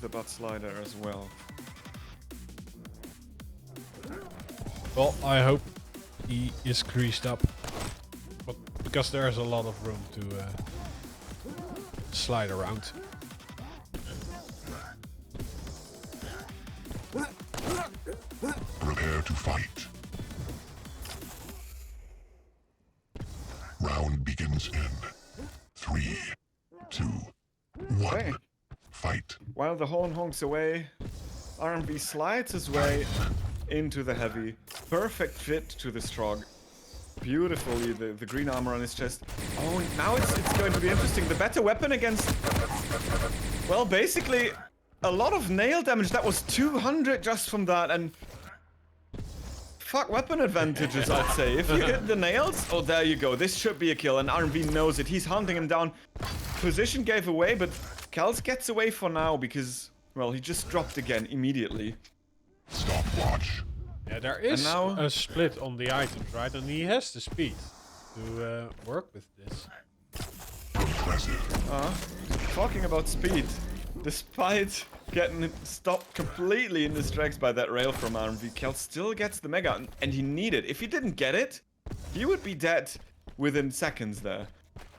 the butt slider as well. Well, I hope he is greased up. But because there's a lot of room to slide around. Prepare to fight. Round begins in 3, 2, 1. Okay. Fight. While the horn honks away, RMV slides his way into the heavy. Perfect fit to the Strog. Beautifully, the green armor on his chest. Oh, now it's going to be interesting. The better weapon against... Well, basically, a lot of nail damage. That was 200 just from that, and... Fuck weapon advantages, I'd say. If you hit the nails... Oh, there you go. This should be a kill, and RMV knows it. He's hunting him down. Position gave away, but Keltz gets away for now because... Well, he just dropped again immediately. Stopwatch. Yeah, there is a split on the items, right? And he has the speed to work with this. Impressive. Talking about speed, despite getting stopped completely in his tracks by that rail from RMV, Keltz still gets the mega, and he needed it. If he didn't get it, he would be dead within seconds there.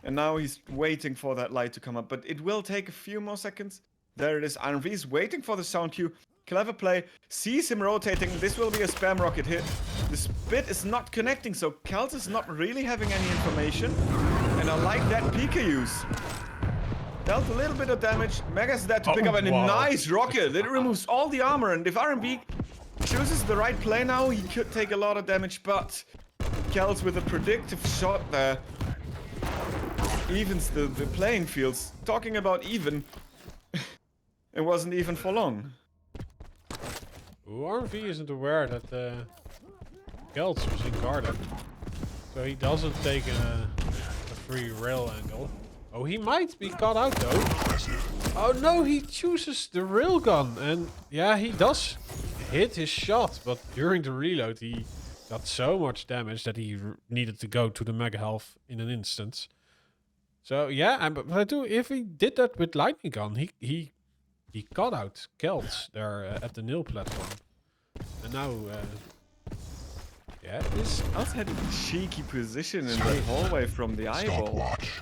And now he's waiting for that light to come up, but it will take a few more seconds. There it is. RMV's waiting for the sound cue. Clever play. Sees him rotating. This will be a spam rocket hit. The spit is not connecting, so Keltz is not really having any information. And I like that Pika use. Dealt a little bit of damage. Mega's there to pick up, and a nice rocket. It removes all the armor, and if RMV chooses the right play now, he could take a lot of damage, but Keltz with a predictive shot there evens the playing fields. Talking about even, it wasn't even for long. Ooh, RMV isn't aware that Keltz was in Garden. So he doesn't take a free rail angle. Oh, he might be caught out though. Oh no, he chooses the railgun. And yeah, he does hit his shot. But during the reload, he got so much damage that he needed to go to the mega health in an instant. So yeah, but I do, if he did that with lightning gun, he cut out Keltz there at the nil platform. And now, yeah, this... Keltz had a cheeky position in the hallway from the eyeball. Stopwatch.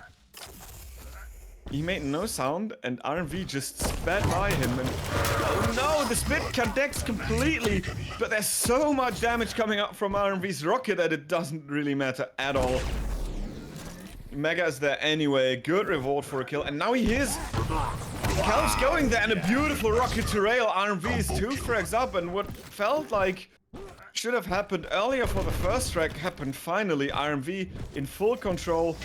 He made no sound, and RMV just sped by him, and... Oh no, the spit connects completely, but there's so much damage coming up from RMV's rocket that it doesn't really matter at all. Mega is there anyway, good reward for a kill, and now he hears Keltz going there, and a beautiful rocket to rail. RMV is 2 frags up, and what felt like should have happened earlier for the first frag happened finally. RMV in full control,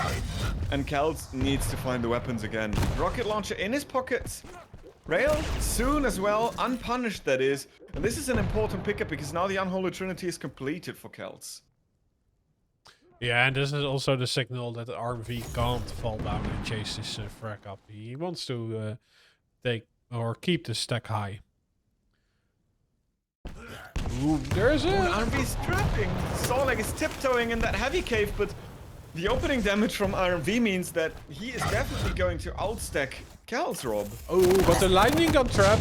and Keltz needs to find the weapons again. Rocket launcher in his pockets. Rail soon as well, unpunished that is. And this is an important pickup because now the Unholy Trinity is completed for Keltz. Yeah, and this is also the signal that the RMV can't fall down and chase this frag up. He wants to take or keep the stack high. Ooh, there's a... RMV's trapping. Soleg is tiptoeing in that heavy cave, but the opening damage from RMV means that he is definitely going to outstack Keltz, Rob. Oh, but the lightning gun trap.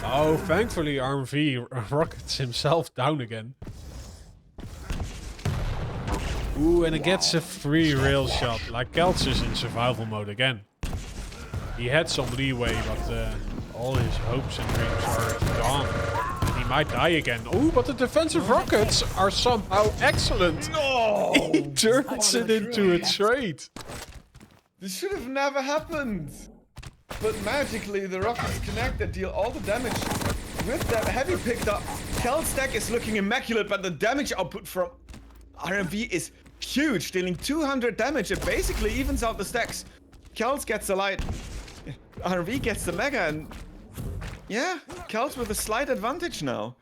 Oh, thankfully RMV rockets himself down again. Ooh, and it gets a free rail shot. Like Keltz is in survival mode again. He had some leeway, but all his hopes and dreams are gone. And he might die again. Ooh, but the defensive rockets are somehow excellent. No! He turns it into a trade. This should have never happened. But magically, the rockets connect that deal all the damage. With that heavy picked up, Keltz stack is looking immaculate, but the damage output from RMV is huge, dealing 200 damage. It basically evens out the stacks. Keltz gets the light. RMV gets the mega, and yeah, Keltz with a slight advantage now.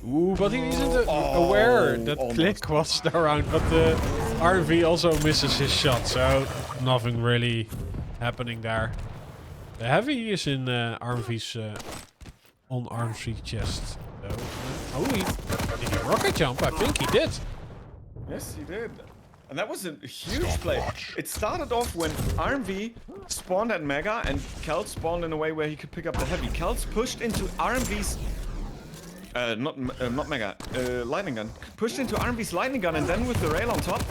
Ooh, but he isn't aware that Clique was around, but the RMV also misses his shot, so nothing really happening there. The heavy is in RMV's on RMV chest. So, oh, did he rocket jump? I think he did. Yes, he did. And that was a huge play. It started off when RMV spawned at Mega and Keltz spawned in a way where he could pick up the heavy. Keltz pushed into RMV's... not Mega, lightning gun. Pushed into RMV's lightning gun, and then with the rail on top,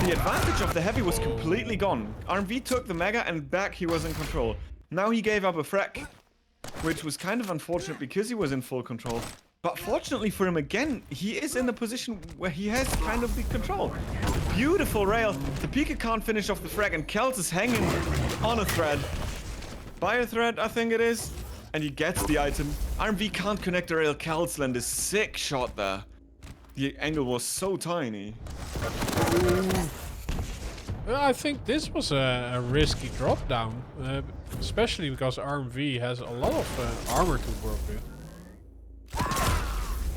the advantage of the heavy was completely gone. RMV took the Mega and back he was in control. Now he gave up a frag, which was kind of unfortunate because he was in full control. But fortunately for him again, he is in a position where he has kind of the control. Beautiful rail. The Pika can't finish off the frag, and Keltz is hanging on a thread. By a thread, I think it is. And he gets the item. RMV can't connect the rail. Keltz landed a sick shot there. The angle was so tiny. Well, I think this was a risky drop down. Especially because RMV has a lot of armor to work with.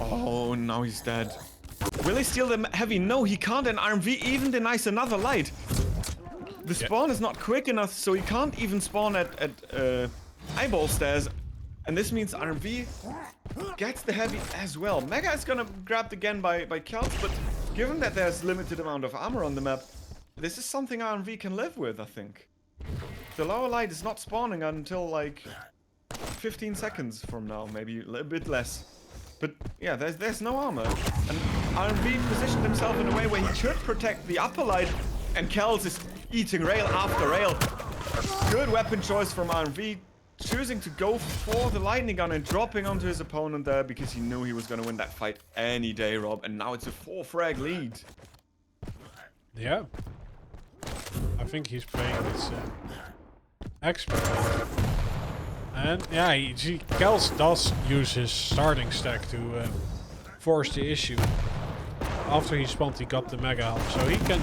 Oh, now he's dead. Will he steal the heavy? No, he can't, and RMV even denies another light. The spawn is not quick enough, so he can't even spawn at eyeball stairs. And this means RMV gets the heavy as well. Mega is gonna grabbed again by Keltz, but given that there's limited amount of armor on the map, this is something RMV can live with, I think. The lower light is not spawning until like 15 seconds from now, maybe a little bit less. But yeah, there's no armor. And RMV positioned himself in a way where he could protect the upper light, and Keltz is eating rail after rail. Good weapon choice from RMV, choosing to go for the lightning gun and dropping onto his opponent there because he knew he was going to win that fight any day, Rob. And now it's a 4 frag lead. Yeah. I think he's playing this expertly. And yeah, Keltz does use his starting stack to force the issue. After he spawned, he got the mega health, so he can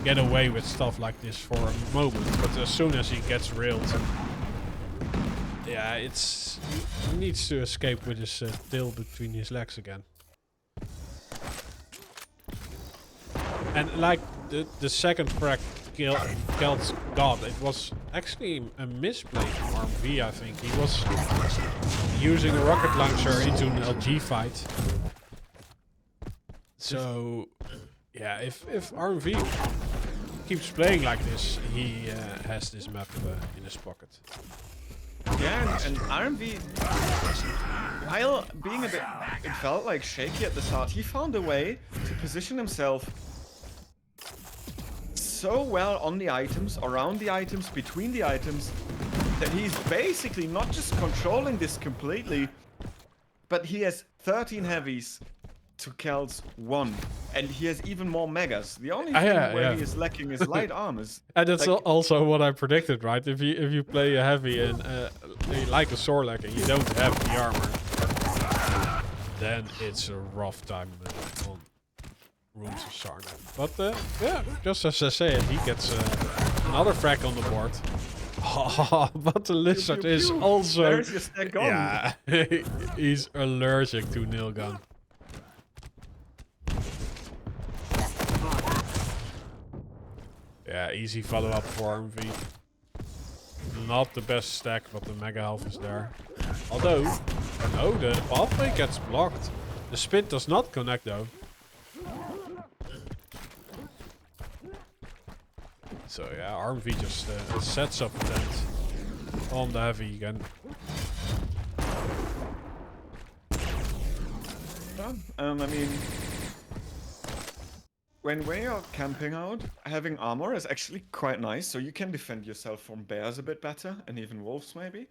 get away with stuff like this for a moment. But as soon as he gets railed, yeah, he needs to escape with his tail between his legs again. And like the second frag Keltz got, it was actually a misplay from RMV, I think. He was using a rocket launcher into an LG fight. So, yeah, if RMV keeps playing like this, he has this map in his pocket. Yeah, and RMV, while being a bit, it felt like shaky at the start, he found a way to position himself so well on the items, around the items, between the items, that he's basically not just controlling this completely, but he has 13 heavies to Keltz 1, and he has even more megas. The only thing where he is lacking is light armors. And that's like, also what I predicted, right? If you play a heavy and like a Sorlek and you don't have the armor, then it's a rough time on Rooms of Sarna. But yeah, just as I said, he gets another frag on the board. Oh, but the lizard is also... There's your stack on. Yeah, he's allergic to nail gun. Yeah, easy follow-up for RMV. Not the best stack, but the mega health is there. Although, no, the pathway gets blocked. The spin does not connect though. So yeah, RMV just sets up that on the heavy again. Yeah, I mean, when you're camping out, having armor is actually quite nice, so you can defend yourself from bears a bit better, and even wolves maybe.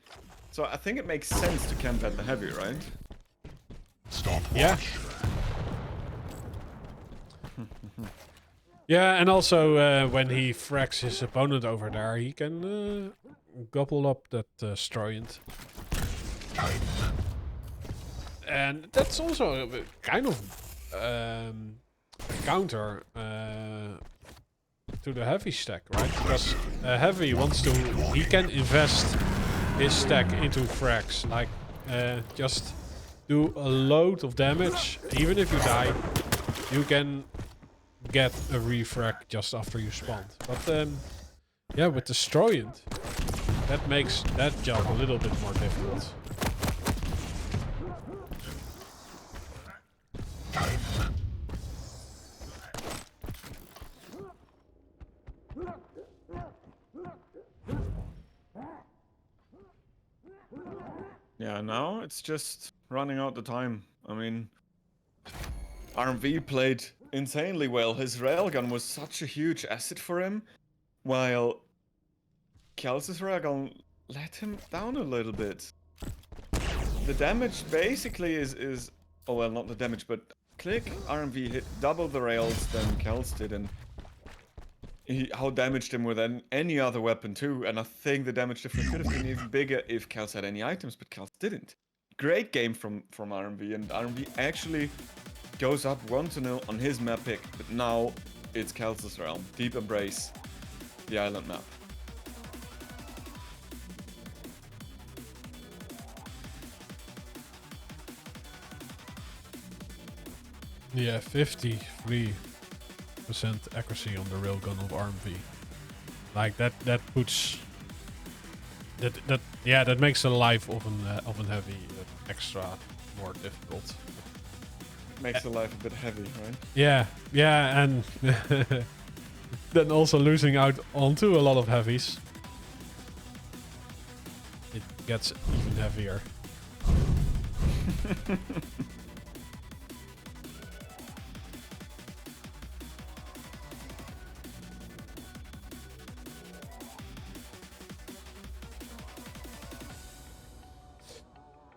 So I think it makes sense to camp at the heavy, right? Stop. Yeah. Yeah, and also when he frags his opponent over there, he can gobble up that Stroyant. And that's also a kind of counter to the heavy stack, right? Because heavy wants to, he can invest his stack into frags, like just do a load of damage. Even if you die, you can get a refrag just after you spawned. But yeah, with the Stroyant, that makes that job a little bit more difficult. Yeah, now it's just running out the time. I mean, RMV played insanely well. His railgun was such a huge asset for him, while Keltz's railgun let him down a little bit. The damage basically is oh well, not the damage, but Clique RMV hit double the rails than Keltz did, and he out-damaged him with any other weapon too, and I think the damage difference could have been even bigger if Keltz had any items, but Keltz didn't. Great game from RMV, and RMV actually goes up 1-0 on his map pick, but now it's Keltz's realm. Deep Embrace, the island map. Yeah, 53% accuracy on the railgun of RMV. Like that puts that makes the life of an heavy extra more difficult. Makes the life a bit heavy, right? Yeah, and then also losing out onto a lot of heavies. It gets even heavier.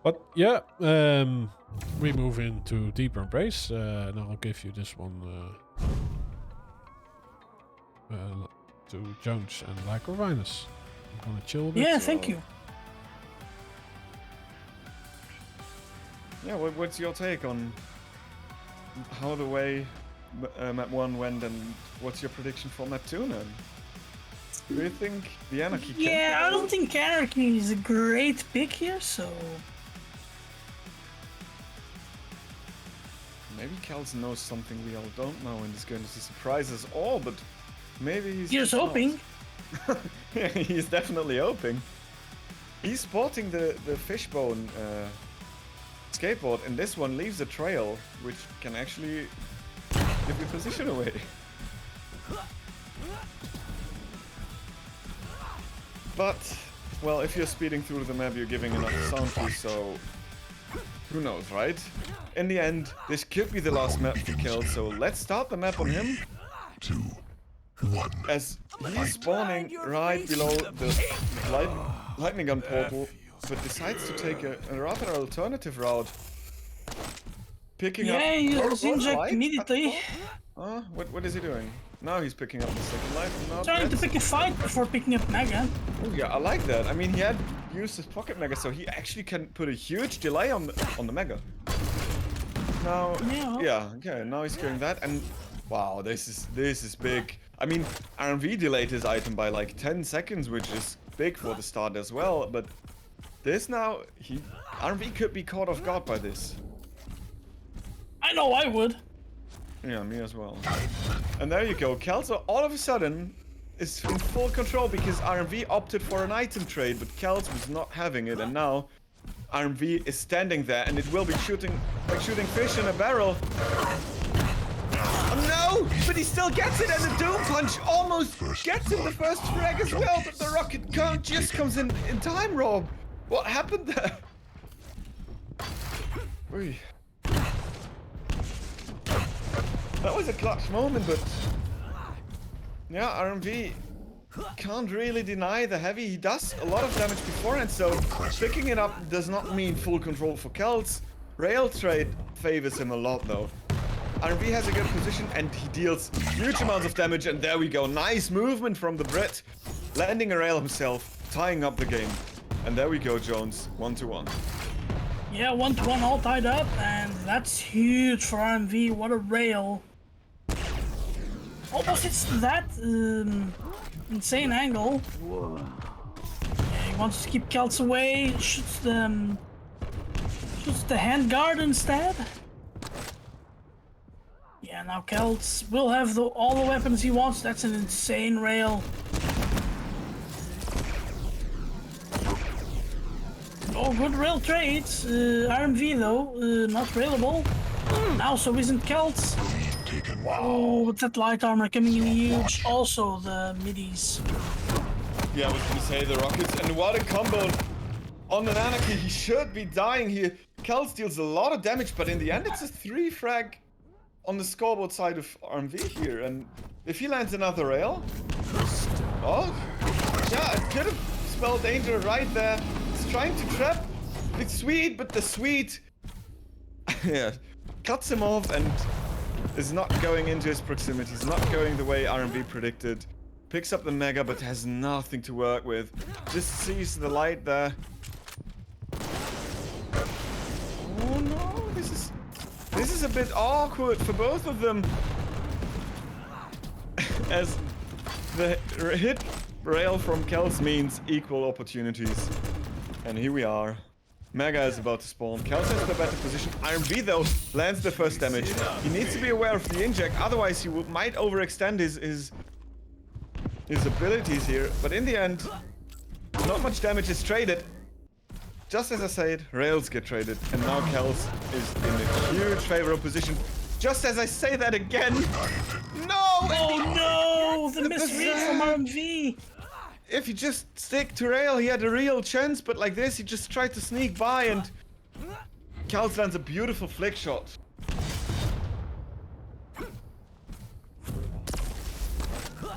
But yeah, we move into Deeper Embrace, and I'll give you this one to Jones and Lycorvinus. I'm gonna chill a bit. Yeah, thank you. Yeah, what's your take on how the way map 1 went, and what's your prediction for map 2 then? Do you think the Anarchy can Yeah, I prevail? don't think Anarchy is a great pick here, so... Maybe Keltz knows something we all don't know and is going to surprise us all, but maybe he's Here's just not. hoping. Yeah, he's definitely hoping. He's sporting the fishbone skateboard, and this one leaves a trail, which can actually give your position away. But, well, if you're speeding through the map, you're giving enough sound to, so who knows, right? In the end, this could be the last map for Keltz, so let's start the map on him. 2, 1. As he's spawning right below the lightning gun portal, but decides to take a rather alternative route. Picking up... Yeah, he inject light? immediately. What is he doing? Now he's picking up the second life. Not Trying to yet. pick a fight before picking up Mega. Oh yeah, I like that. I mean, he had used his pocket mega, so he actually can put a huge delay on the mega. Now, yeah, okay. Now he's doing that, and wow, this is big. I mean, RMV delayed his item by like 10 seconds, which is big for the start as well. But this now, RMV could be caught off guard by this. I know I would. Yeah, me as well. And there you go. Keltz all of a sudden is in full control because RMV opted for an item trade, but Keltz was not having it, and now RMV is standing there, and it will be shooting like shooting fish in a barrel. Oh no! But he still gets it, and the Doom Punch almost gets him the first frag as well, but the rocket just comes in time, Rob. What happened there? Oy. That was a clutch moment, but yeah, RMV can't really deny the heavy. He does a lot of damage beforehand, so picking it up does not mean full control for Keltz. Rail trade favors him a lot though. RMV has a good position and he deals huge amounts of damage, and there we go. Nice movement from the Brit, landing a rail himself, tying up the game. And there we go, Jones, 1-1. Yeah, 1-1 all tied up, and that's huge for RMV. What a rail. Almost hits that insane angle. Yeah, he wants to keep Keltz away. Shoots the handguard instead. Yeah, now Keltz will have all the weapons he wants. That's an insane rail. Oh, good rail trades. RMV though, not railable. Now so isn't Keltz. Oh, with that light armor coming in huge. Also the middies. Yeah, I was gonna say the rockets, and what a combo on an Anarchy, he should be dying here. Keltz deals a lot of damage, but in the end, it's a 3 frag on the scoreboard side of RMV here. And if he lands another rail, oh, yeah, it could have spelled danger right there. He's trying to trap the Swede, but the Swede, yeah, cuts him off and is not going into his proximity. He's not going the way RMV predicted. Picks up the Mega, but has nothing to work with. Just sees the light there. Oh no, this is a bit awkward for both of them. As the hit rail from Keltz means equal opportunities. And here we are. Mega is about to spawn. Keltz has the better position. RMV though lands the first damage. He needs to be aware of the inject, otherwise he might overextend his abilities here. But in the end, not much damage is traded. Just as I said, rails get traded, and now Keltz is in a huge favorable position. Just as I say that again. No! Oh no! The misread from RMV. If you just stick to rail, he had a real chance, but like this, he just tried to sneak by, and Keltz lands a beautiful flick shot.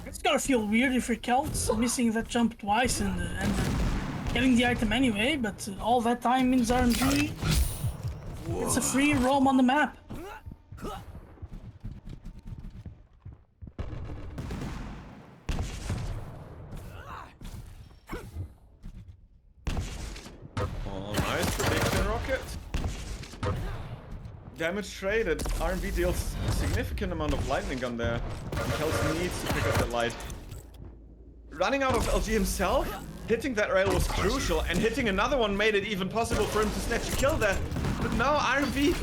It's gotta feel weird if you're Keltz missing that jump twice and getting the item anyway, but all that time means RMV. It's a free roam on the map. Oh, nice prediction, Rocket. Damage traded. RMV deals a significant amount of lightning gun there. And Keltz needs to pick up that light. Running out of LG himself, hitting that rail was crucial, and hitting another one made it even possible for him to snatch a kill there. But now RMV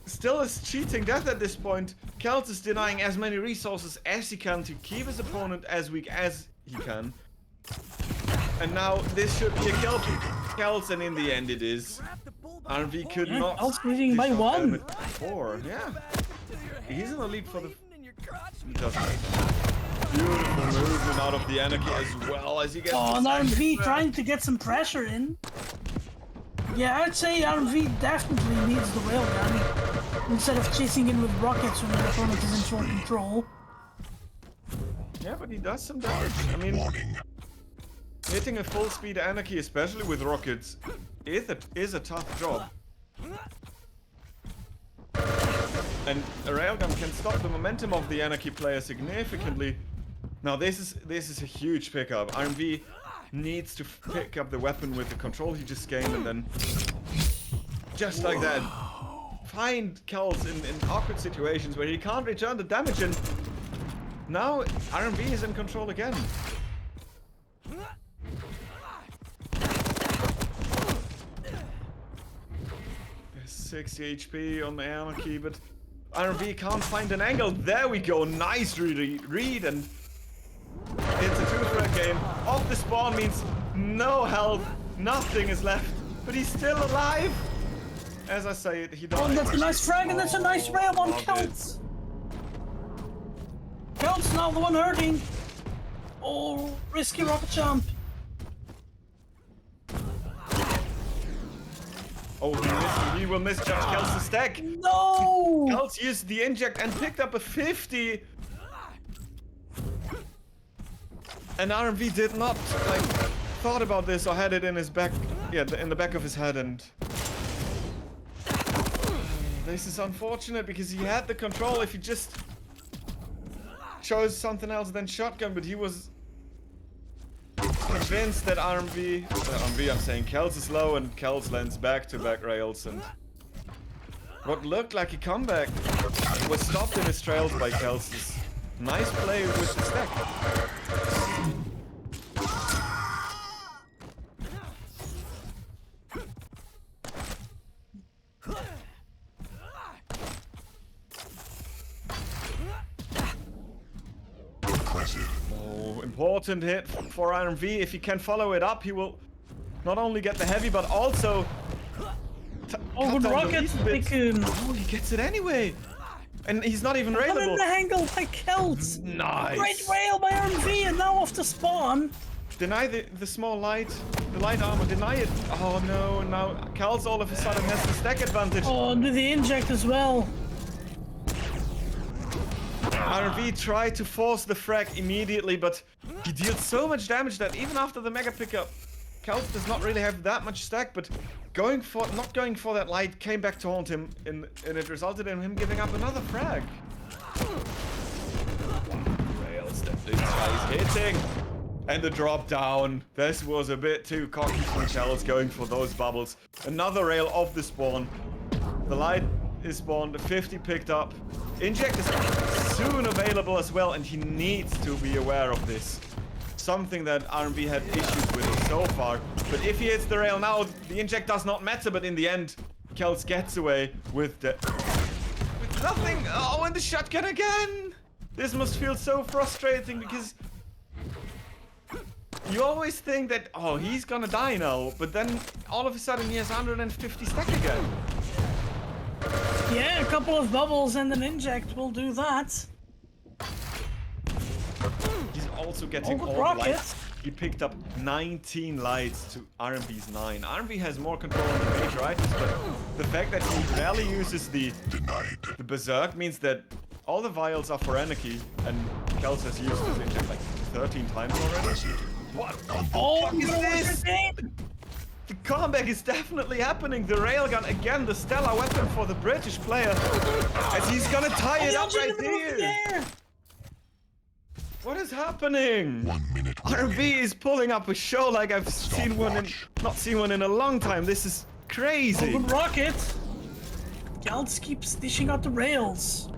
still is cheating death at this point. Keltz is denying as many resources as he can to keep his opponent as weak as he can. And now this should be a kill for Keltz, and in the end it is. RMV could not. Keltz leading by 1. 4, yeah. He's in the lead for the. He doesn't. Beautiful movement out of the Anarchy as well as he gets. Oh, and RMV trying to get some pressure in. Yeah, I'd say RMV definitely needs the rail gun instead of chasing in with rockets when the opponent is in short control. Yeah, but he does some damage. I mean, hitting a full speed Anarchy, especially with rockets, is a tough job. And a railgun can stop the momentum of the Anarchy player significantly. Now this is a huge pickup. RMV needs to pick up the weapon with the control he just gained, and then just like that, find Keltz in awkward situations where he can't return the damage, and now RMV is in control again. 60 HP on the Anarchy, but RMV can't find an angle. There we go, nice read, and it's a 2-frag game. Off the spawn means no health, nothing is left, but he's still alive. As I say, he died. Oh, that's a nice frag, and that's a nice rail on Keltz. Keltz now the one hurting. Oh, risky rocket jump. Oh, he will misjudge Keltz's stack. No! Keltz used the inject and picked up a 50. And RMV did not, like, thought about this or had it in his back, yeah, in the back of his head, and this is unfortunate because he had the control if he just chose something else than shotgun, but he was convinced that I'm saying Keltz is low, and Keltz lands back-to-back rails, and what looked like a comeback was stopped in his trails by Keltz's nice play with the stack. Oh, important hit for RMV. If he can follow it up, he will not only get the heavy, but also oh, good rocket! Oh, he gets it anyway, and he's not even railable. An angle by Keltz. Nice. Great rail by RMV, and now off the spawn. Deny the small light. The light armor, deny it. Oh no, now Keltz all of a sudden has the stack advantage. Oh, do the inject as well. RMV tried to force the frag immediately, but he deals so much damage that even after the mega pickup, Keltz does not really have that much stack, but not going for that light came back to haunt him, and it resulted in him giving up another frag. Rails that this guy is hitting. And the drop down. This was a bit too cocky from Keltz going for those bubbles. Another rail off the spawn. The light is spawned, the 50 picked up. Inject is soon available as well, and he needs to be aware of this. Something that RMV had issues with so far. But if he hits the rail now, the inject does not matter, but in the end, Keltz gets away with nothing. Oh, and the shotgun again! This must feel so frustrating because you always think that, oh, he's gonna die now, but then all of a sudden he has 150 stack again. Yeah, a couple of bubbles and an inject will do that. He's also getting all the lights. He picked up 19 lights to RMV's 9. RMV has more control on the major items, but the fact that he rarely uses the Berserk means that all the vials are for Anarchy, and Keltz has used his inject like 13 times already. What the fuck is this? The comeback is definitely happening. The railgun again, the stellar weapon for the British player, as he's gonna tie it up right here. What is happening? 1 minute. RMV is pulling up a show like I've not seen one in a long time. This is crazy. Good rocket. Keltz keeps dishing out the rails.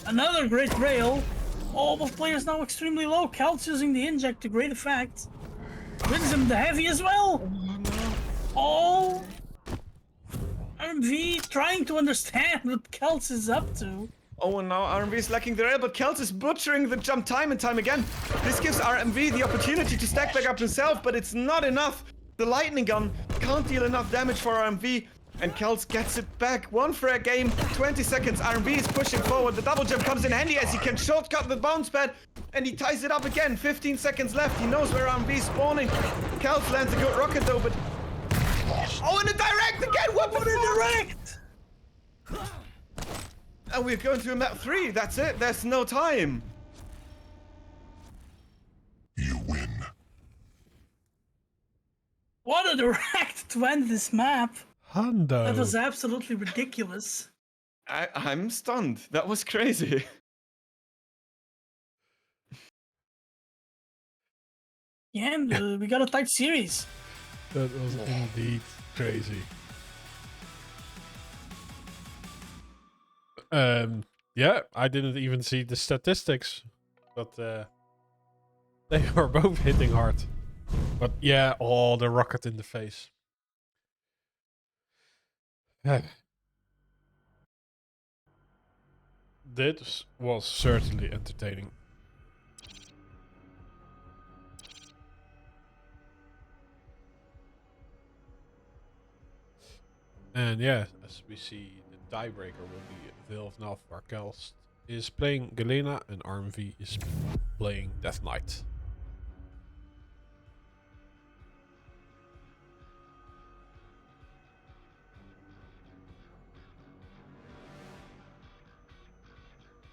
Another great rail. All both players now extremely low. Keltz using the inject to great effect. Wins him the heavy as well. Oh. RMV trying to understand what Keltz is up to. Oh, and now RMV is lacking the rail, but Keltz is butchering the jump time and time again. This gives RMV the opportunity to stack back up himself, but it's not enough. The lightning gun can't deal enough damage for RMV, and Keltz gets it back. One frag game, 20 seconds. RMV is pushing forward. The double jump comes in handy as he can shortcut the bounce pad, and he ties it up again. 15 seconds left. He knows where RMV is spawning. Keltz lands a good rocket though, but... Oh, and a direct again! What a direct! And we're going to map 3. That's it. There's no time. You win. What a direct to end this map. Hundo. That was absolutely ridiculous. I'm stunned. That was crazy. Yeah, and we got a tight series. That was indeed crazy. Yeah, I didn't even see the statistics, but they were both hitting hard. But yeah, oh, the rocket in the face. This was certainly entertaining. And yeah, as we see, the tiebreaker will be Vilv now for Keltz is playing Galena and RMV is playing Death Knight.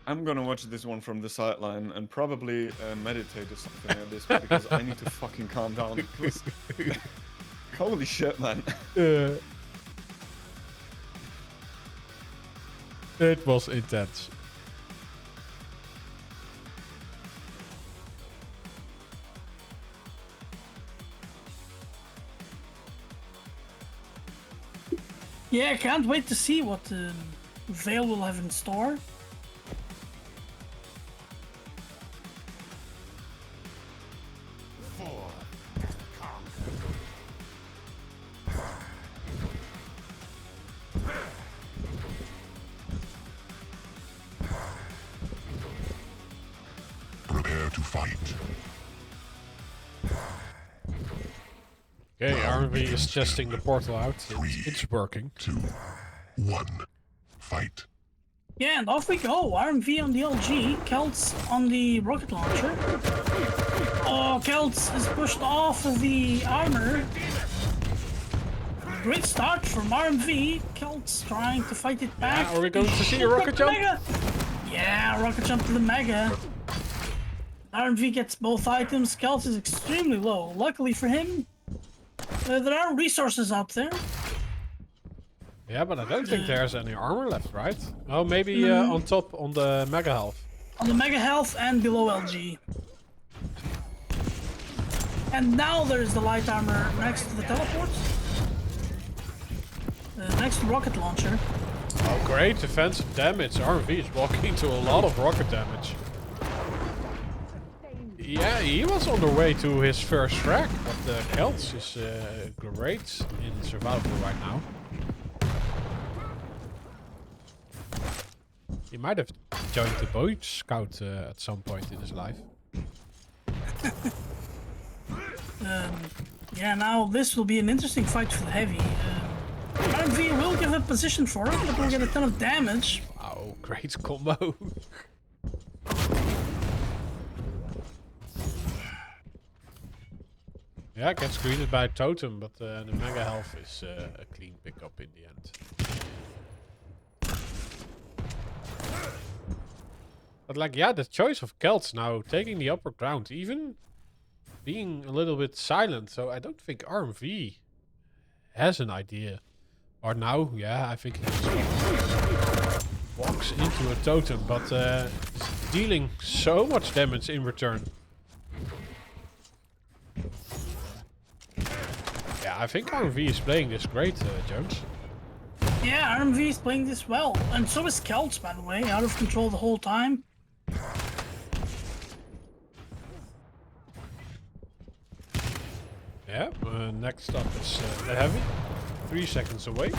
I'm gonna watch this one from the sideline and probably meditate or something like this because I need to fucking calm down. Holy shit, man. It was intense. Yeah, I can't wait to see what Vale will have in store. Prepare to fight. Okay, RMV is testing the portal out. It's working. 2, 1, fight. Yeah, and off we go. RMV on the LG, Keltz on the rocket launcher. Oh, Keltz is pushed off of the armor. Great start from RMV. Keltz trying to fight it back. Yeah, are we going to see a rocket jump? Mega. Yeah, rocket jump to the Mega. RMV gets both items. Keltz is extremely low. Luckily for him, there are resources out there. Yeah, but I don't think there's any armor left, right? Oh, maybe on top on the Mega Health. On the Mega Health and below LG. And now there's the light armor next to the teleport. Next to rocket launcher. Oh, great defensive damage. RMV is walking into a lot of rocket damage. Yeah, he was on the way to his first frag, but Keltz is great in survival right now. He might have joined the Boy Scout at some point in his life. Yeah, now this will be an interesting fight for the heavy. RMV will give a position for it, but will get a ton of damage. Wow, great combo. Yeah, gets greeted by a totem, but the Mega Health is a clean pickup in the end. But like, yeah, the choice of Keltz now taking the upper ground, even being a little bit silent. So I don't think RMV has an idea. Or now, yeah, I think he just walks into a totem, but is dealing so much damage in return. Yeah, I think RMV is playing this great, Jones. Yeah, RMV is playing this well. And so is Keltz, by the way, out of control the whole time. Yeah, next up is the heavy. 3 seconds away.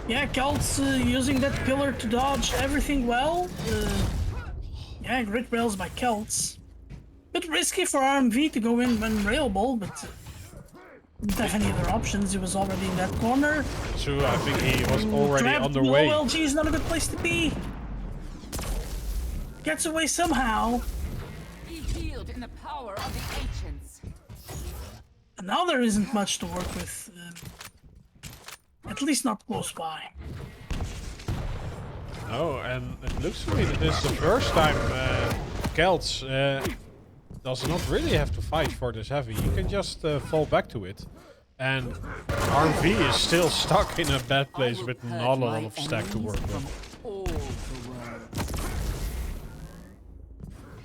Yeah, Keltz using that pillar to dodge everything well. Yeah, great rails by Keltz. Bit risky for RMV to go in when railable, but didn't have any other options. He was already in that corner. True, I think he was already Trapped on the way. below LG is not a good place to be. Gets away somehow. Be healed in the power of the ancients. And now there isn't much to work with. At least not close by. No, and it looks to me that this is the first time Keltz does not really have to fight for this heavy. He can just fall back to it. And RMV is still stuck in a bad place with not a lot of stack to work with. All the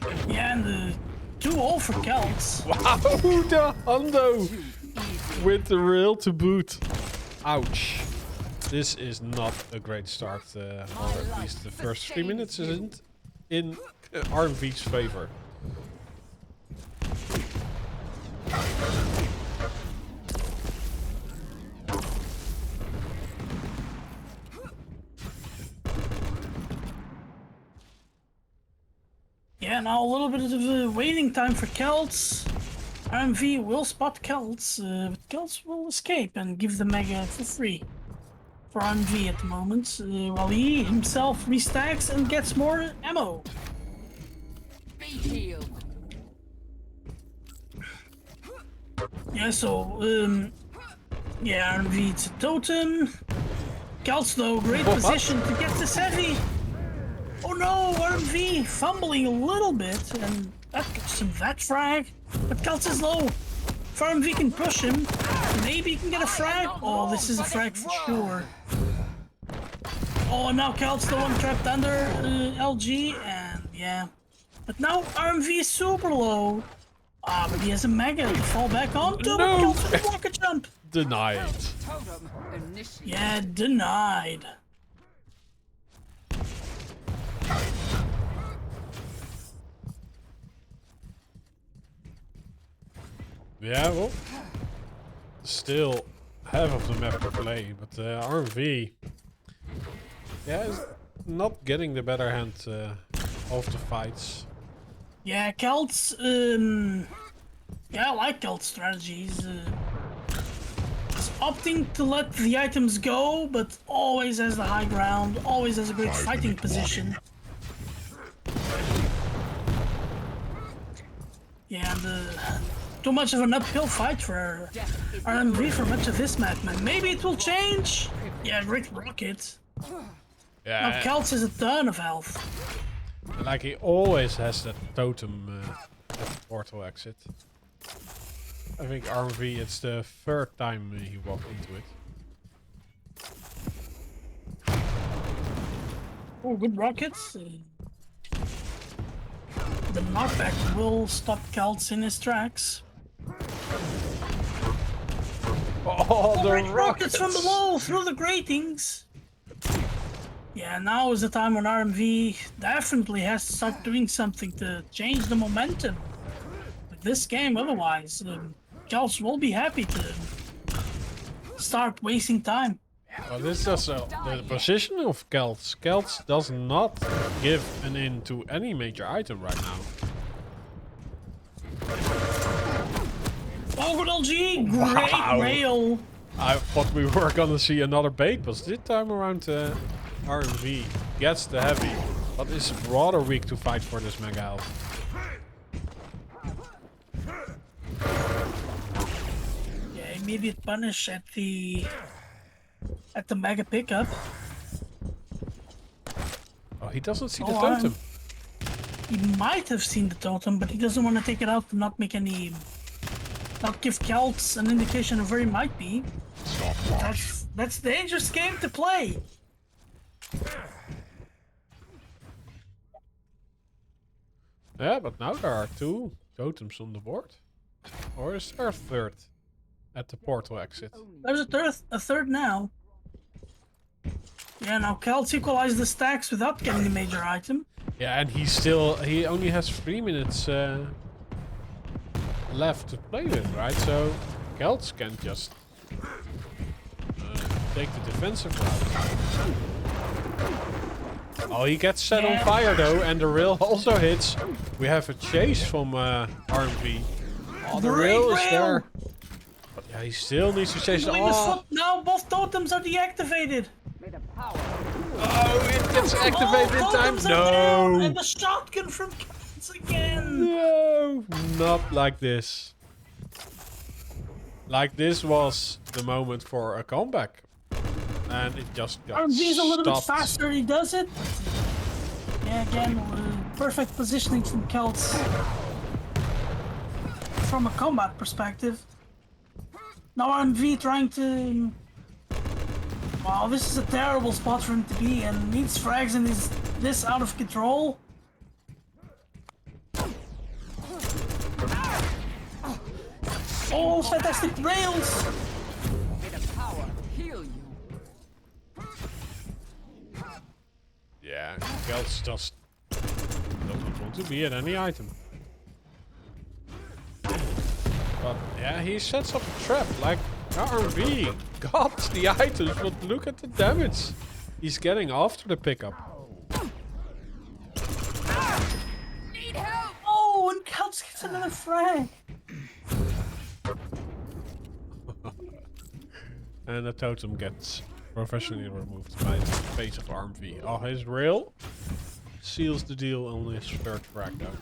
world. Yeah, and 2-0 for Keltz. Wow, the hundo with the rail to boot. Ouch. This is not a great start, or at least the first 3 minutes isn't in RMV's favor. Yeah, now a little bit of a waiting time for Keltz. RMV will spot Keltz, but Keltz will escape and give the Mega for free for RMV at the moment, while he himself restacks and gets more ammo. Be healed. Yeah, so, yeah, RMV, it's a totem. Keltz, though, great position to get this heavy. Oh no, RMV fumbling a little bit, and that cost him that frag. But Keltz is low. If RMV can push him, maybe he can get a frag. Oh, this is a frag for sure. Oh, now Keltz the one trapped under LG, and yeah. But now RMV is super low. Ah, but he has a Mega to fall back onto. No. But Keltz with a rocket jump. Denied. Totem initiated. Yeah, denied. Yeah, well, still half of the map to play, but RMV, yeah, is not getting the better hand of the fights. Yeah, Keltz, yeah, I like Keltz strategies. He's opting to let the items go, but always has the high ground, always has a great fighting position. Yeah, too much of an uphill fight for RMV for much of this map, man. Maybe it will change. Yeah, great rocket. Now Yeah, Keltz has a ton of health. like he always has that totem at the portal exit. I think RMV, it's the third time he walked into it. Oh, good rockets. The knockback will stop Keltz in his tracks. Oh, the Great rockets! from below through the gratings. Yeah, now is the time when RMV definitely has to start doing something to change the momentum of this game. Otherwise, Keltz will be happy to start wasting time. Well, this is also the position of Keltz. Keltz does not give an in to any major item right now. Oh, good LG! Great Wow. rail! I thought we were gonna see another bait, but this time around RMV gets the heavy, but is rather weak to fight for this mega health. Yeah, immediate punish at the mega pickup. Oh, he doesn't see the Oh, totem. He might have seen the totem, but he doesn't want to take it out to not make any... Not give Keltz an indication of where he might be. That's a dangerous game to play. Yeah, but now there are 2 totems on the board. Or is there a third at the portal exit? There's a third now. Yeah, now Keltz equalized the stacks without getting the major item. Yeah, and he only has 3 minutes left to play with, right? So Keltz can just take the defensive route. Oh, he gets set on fire though, and the rail also hits. We have a chase from RMV. Oh, the rail is there. But yeah, he still needs to chase. Doing the foot now, both totems are deactivated. Oh, it gets activated in time. Totems are down, No. and the shotgun from Keltz again. No, not like this. Like this was the moment for a comeback. And it just got RMV's a little bit stopped. faster, he does it. Yeah, again, perfect positioning from Keltz. From a combat perspective. Now RMV trying to... Wow, this is a terrible spot for him to be, and needs frags and is this out of control. Oh, fantastic rails! May the power heal you. Yeah, Keltz just doesn't want to be at any item. But yeah, he sets up a trap. Like RMV got the items, but look at the damage he's getting after the pickup. Need help! Oh, and Keltz gets another frag. And the totem gets professionally removed by the face of RMV. Oh, his rail seals the deal on his third frag though.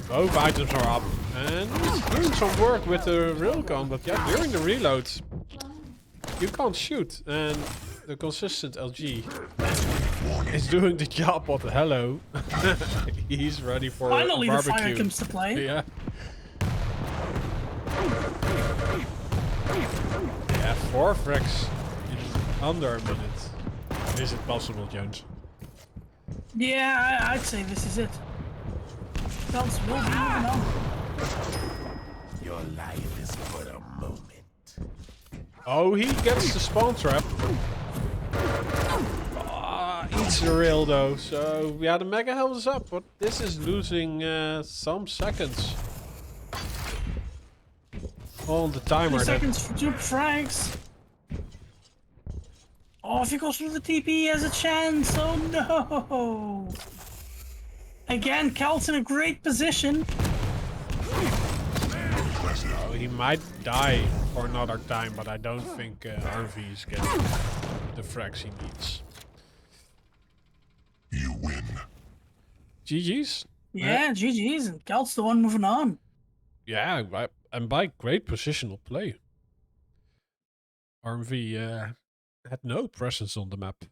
Both items are up, and he's doing some work with the railgun, but yeah, during the reloads, you can't shoot, and the consistent LG is doing the job of the hello. He's ready for Finally, a the barbecue. fire comes to play. Yeah. Yeah, 4 frags in under a minute. Is it possible, Jones? Yeah, I'd say this is it. Keltz will be moving on. Your life is but a moment. Oh, he gets the spawn trap. Eats the rail though, so yeah, the mega health is up, but this is losing some seconds on the 3 timer. seconds for 2 frags. Oh, if he goes through the TP, he has a chance. Oh no! Again, Keltz in a great position. Oh, he might die for another time, but I don't think RV is getting the frags he needs. You win. GG's. Yeah, GG's, and Keltz the one moving on. Yeah, and by great positional play. RMV had no presence on the map.